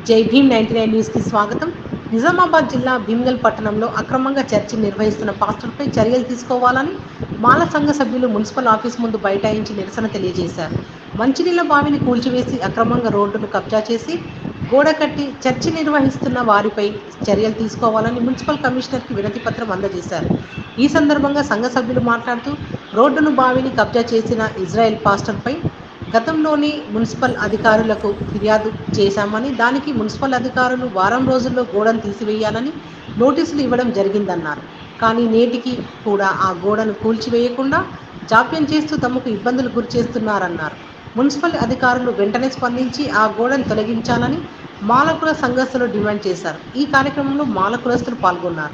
జై భీమ్ 99 న్యూస్ కి స్వాగతం. నిజామాబాద్ జిల్లా భీమ్గల్ పట్టణంలో అక్రమంగా చర్చి నిర్వహిస్తున్న పాస్టర్పై చర్యలు తీసుకోవాలని మాల సంఘ సభ్యులు మున్సిపల్ ఆఫీస్ ముందు బైఠాయించి నిరసన తెలియజేశారు. మంచినీళ్ల బావిని కూల్చివేసి అక్రమంగా రోడ్డును కబ్జా చేసి గోడ కట్టి చర్చి నిర్వహిస్తున్న వారిపై చర్యలు తీసుకోవాలని మున్సిపల్ కమిషనర్కి వినతి పత్రం అందజేశారు. ఈ సందర్భంగా సంఘ సభ్యులు మాట్లాడుతూ రోడ్డును బావిని కబ్జా చేసిన ఇజ్రాయెల్ పాస్టర్పై గతంలోని మున్సిపల్ అధికారులకు ఫిర్యాదు చేశామని, దానికి మున్సిపల్ అధికారులు వారం రోజుల్లో గోడను తీసివేయాలని నోటీసులు ఇవ్వడం జరిగిందన్నారు. కానీ నేటికి కూడా ఆ గోడను కూల్చివేయకుండా జాప్యం చేస్తూ తమకు ఇబ్బందులు గురిచేస్తున్నారన్నారు. మున్సిపల్ అధికారులు వెంటనే స్పందించి ఆ గోడను తొలగించాలని మాలకుల సంఘస్థులు డిమాండ్ చేశారు. ఈ కార్యక్రమంలో మాలకులస్తులు పాల్గొన్నారు.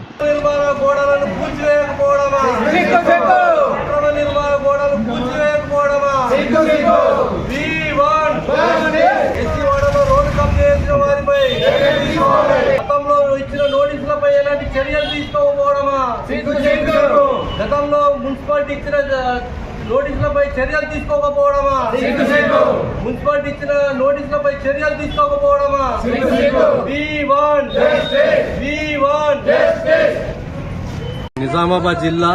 గతంలో మున్సిపాలిటీ ఇచ్చిన నోటీసులపై చర్యలు తీసుకోకపోవడమా, మున్సిపాలిటీ ఇచ్చిన నోటీసులపై చర్యలు తీసుకోకపోవడమా. నిజామాబాద్ జిల్లా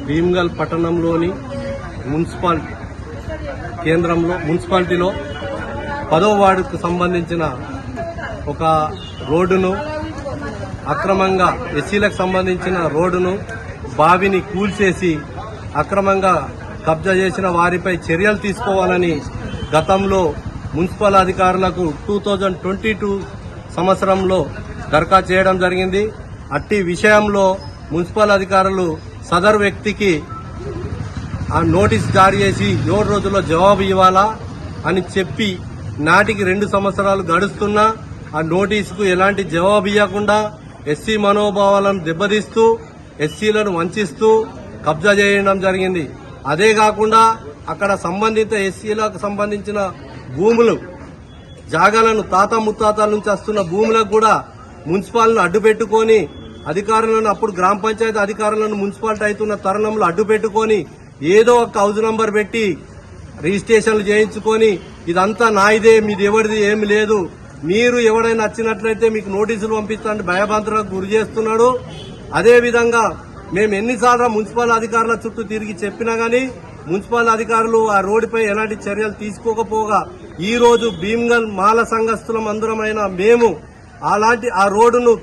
భీమ్గల్ పట్టణంలోని మున్సిపాలిటీ కేంద్రంలో మున్సిపాలిటీలో 10వ వార్డుకు సంబంధించిన ఒక రోడ్డును అక్రమంగా ఎస్సీలకు సంబంధించిన రోడ్డును బావిని కూల్చేసి అక్రమంగా కబ్జా చేసిన వారిపై చర్యలు తీసుకోవాలని గతంలో మున్సిపల్ అధికారులకు 2022 సంవత్సరంలో దరఖాస్తు చేయడం జరిగింది. అట్టి విషయంలో మున్సిపల్ అధికారులు సదరు వ్యక్తికి ఆ నోటీస్ జారీ చేసి 7 రోజుల్లో జవాబు ఇవ్వాలా అని చెప్పి నాటికి 2 సంవత్సరాలు గడుస్తున్నా ఆ నోటీసుకు ఎలాంటి జవాబు ఇవ్వకుండా ఎస్సీ మనోభావాలను దెబ్బతీస్తూ ఎస్సీలను వంచిస్తూ కబ్జా చేయడం జరిగింది. అదే కాకుండా అక్కడ సంబంధిత ఎస్సీలకు సంబంధించిన భూములు జాగాలను తాత ముత్తాతల నుంచి వస్తున్న భూములకు కూడా మున్సిపాలిటీని అడ్డుపెట్టుకొని అధికారులను అప్పుడు గ్రామ పంచాయతీ అధికారులను మున్సిపాలిటీ అవుతున్న తరుణంలో అడ్డుపెట్టుకొని ఏదో ఒక హౌస్ నంబర్ పెట్టి రిజిస్ట్రేషన్లు చేయించుకొని ఇదంతా నాయిదే, మీది ఎవరిది ఏమి లేదు, మీరు ఎవరైనా వచ్చినట్లయితే మీకు నోటీసులు పంపిస్తానని భయభ్రాంతులకు గురి చేస్తున్నాడు. అదేవిధంగా మేము ఎన్నిసార్లు మున్సిపల్ అధికారుల చుట్టూ తిరిగి చెప్పినా గానీ మున్సిపల్ అధికారులు ఆ రోడ్డుపై ఎలాంటి చర్యలు తీసుకోకపోగా ఈ రోజు భీమ్గల్ మాల సంఘస్థులం అందరమైన మేము అలాంటి ఆ రోడ్డును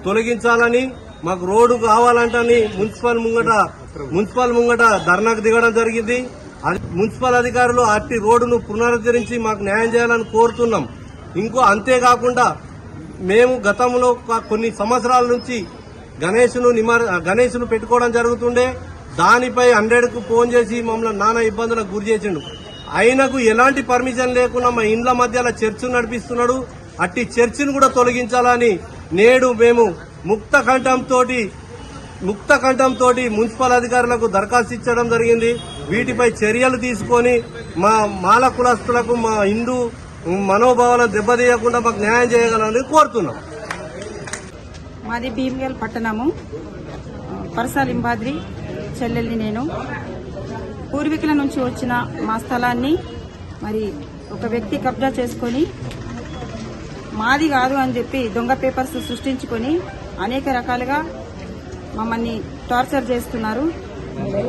తొలగించాలని, మాకు రోడ్డు కావాలంటని మున్సిపల్ ముంగట ధర్నాకు దిగడం జరిగింది. మున్సిపల్ అధికారులు అట్టి రోడ్డును పునరుద్ధరించి మాకు న్యాయం చేయాలని కోరుతున్నాం. అంతేకాకుండా మేము గతంలో కొన్ని సంవత్సరాల నుంచి గణేష్ను పెట్టుకోవడం జరుగుతుండే. దానిపై 100కు ఫోన్ చేసి మమ్మల్ని నానా ఇబ్బందులకు గురి చేసిండు. ఆయనకు ఎలాంటి పర్మిషన్ లేకుండా మా ఇండ్ల మధ్యలో చర్చ్ నడిపిస్తున్నాడు. అట్టి చర్చిని కూడా తొలగించాలని నేడు మేము ముక్త కంఠంతో మున్సిపల్ అధికారులకు దరఖాస్తు ఇచ్చడం జరిగింది. వీటిపై చర్యలు తీసుకొని మా మాల కులస్తులకు మా హిందూ మనోభావాలను దెబ్బతీయకుండా మాకు న్యాయం చేయగలని కోరుతున్నాం. మాది భీమ్గల్ పట్టణము, పరసాలింబాద్రి చెల్లెల్ని నేను. పూర్వీకుల నుంచి వచ్చిన మా స్థలాన్ని మరి ఒక వ్యక్తి కబ్జా చేసుకొని మాది కాదు అని చెప్పి దొంగ పేపర్స్ సృష్టించుకొని అనేక రకాలుగా మమ్మల్ని టార్చర్ చేస్తున్నారు.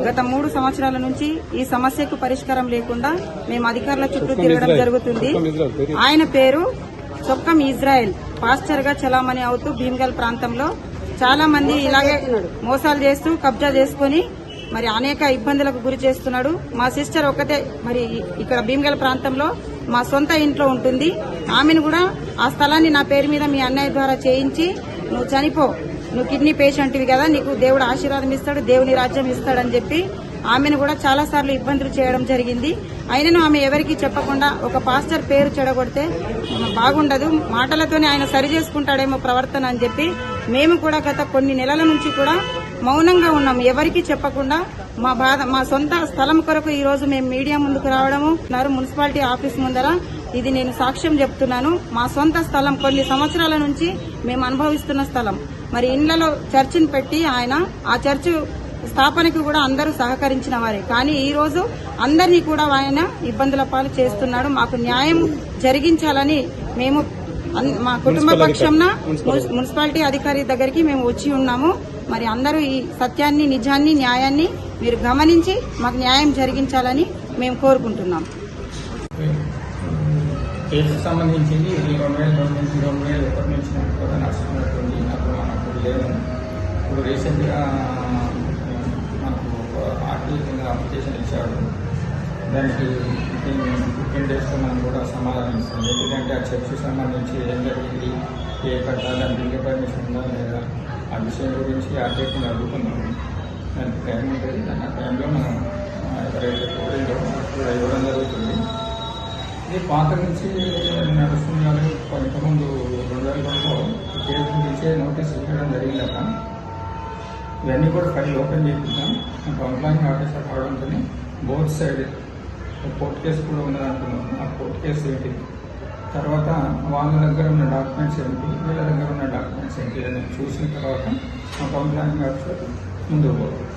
గత 3 సంవత్సరాల నుంచి ఈ సమస్యకు పరిష్కారం లేకుండా మేము అధికారుల చుట్టూ తిరగడం జరుగుతుంది. ఆయన పేరు చొక్కం ఇజ్రాయెల్, పాస్టర్ గా చలామణి అవుతూ భీమ్గల్ ప్రాంతంలో చాలా మంది ఇలాగే మోసాలు చేస్తూ కబ్జా చేసుకుని మరి అనేక ఇబ్బందులకు గురి చేస్తున్నాడు. మా సిస్టర్ ఒక్కతే మరి ఇక్కడ భీమ్గల్ ప్రాంతంలో మా సొంత ఇంట్లో ఉంటుంది. ఆమెను కూడా ఆ స్థలాన్ని నా పేరు మీద మీ అన్నయ్య ద్వారా చేయించి నువ్వు చనిపో, నువ్వు కిడ్నీ పేషెంట్వి కదా, నీకు దేవుడు ఆశీర్వాదం ఇస్తాడు, దేవుని రాజ్యం ఇస్తాడని చెప్పి ఆమెను కూడా చాలా సార్లు ఇబ్బందులు చేయడం జరిగింది. అయినను ఆమె ఎవరికి చెప్పకుండా ఒక పాస్టర్ పేరు చెడగొడితే బాగుండదు, మాటలతోనే ఆయన సరి చేసుకుంటాడేమో ప్రవర్తన అని చెప్పి మేము కూడా గత కొన్ని నెలల నుంచి కూడా మౌనంగా ఉన్నాం. ఎవరికి చెప్పకుండా మా సొంత స్థలం కొరకు ఈ రోజు మేము మీడియా ముందుకు రావడము మున్సిపాలిటీ ఆఫీస్ ముందర ఇది నేను సాక్ష్యం చెప్తున్నాను. మా సొంత స్థలం, కొన్ని సంవత్సరాల నుంచి మేము అనుభవిస్తున్న స్థలం. మరి ఇండ్లలో చర్చిని పెట్టి ఆయన ఆ చర్చ్ స్థాపనకు కూడా అందరూ సహకరించిన వారే. కానీ ఈ రోజు అందరినీ కూడా ఆయన ఇబ్బందుల పాలు చేస్తున్నాడు. మాకు న్యాయం జరిగించాలని మేము మా కుటుంబ పక్షంన మున్సిపాలిటీ అధికారి దగ్గరికి మేము వచ్చి ఉన్నాము. మరి అందరూ ఈ సత్యాన్ని, నిజాన్ని, న్యాయాన్ని మీరు గమనించి మాకు న్యాయం జరిగించాలని మేము కోరుకుంటున్నాం. కేసుకు సంబంధించింది 2002 నుంచి 2001 నుంచి కూడా నడుస్తున్నటువంటి నాకు లేదు. ఇప్పుడు రీసెంట్గా మనకు ఆర్టీ కింద అప్లికేషన్ ఇచ్చాడు. దానికి 15 డేస్లో మనం కూడా సమాధానం ఇస్తాం. ఎందుకంటే ఆ చర్చకు సంబంధించి ఏం జరిగింది, ఏ కట్టాలి, దాని బిల్లు పర్మిషన్ ఉందా లేదా, ఆ విషయం గురించి ఆర్టీని అడుగుతున్నాము. దానికి టైం ఉంటుంది. ఆ టైంలో మనం ఎవరైతే కోరిందో అప్పుడు ఇవ్వడం జరుగుతుంది. ఇది పాత నుంచి నడుస్తున్నారు. కొంతమంది 2002లో కేసు గురించి నోటీస్ ఇవ్వడం జరిగిందట. ఇవన్నీ కూడా ఫైల్ ఓపెన్ చేయించాం. కంప్లైంట్ ఆఫీసర్ కావడంతో బోత్ సైడ్ కోర్టు కేసు కూడా ఉన్నదనుకున్నాం. ఆ కోర్టు కేసు ఏంటి, తర్వాత వాళ్ళ దగ్గర ఉన్న డాక్యుమెంట్స్ ఏంటి, వీళ్ళ దగ్గర ఉన్న డాక్యుమెంట్స్ ఏంటి అని చూసిన తర్వాత ఆ కంప్లైంట్ ఆఫీసర్ ముందుకు పోతుంది.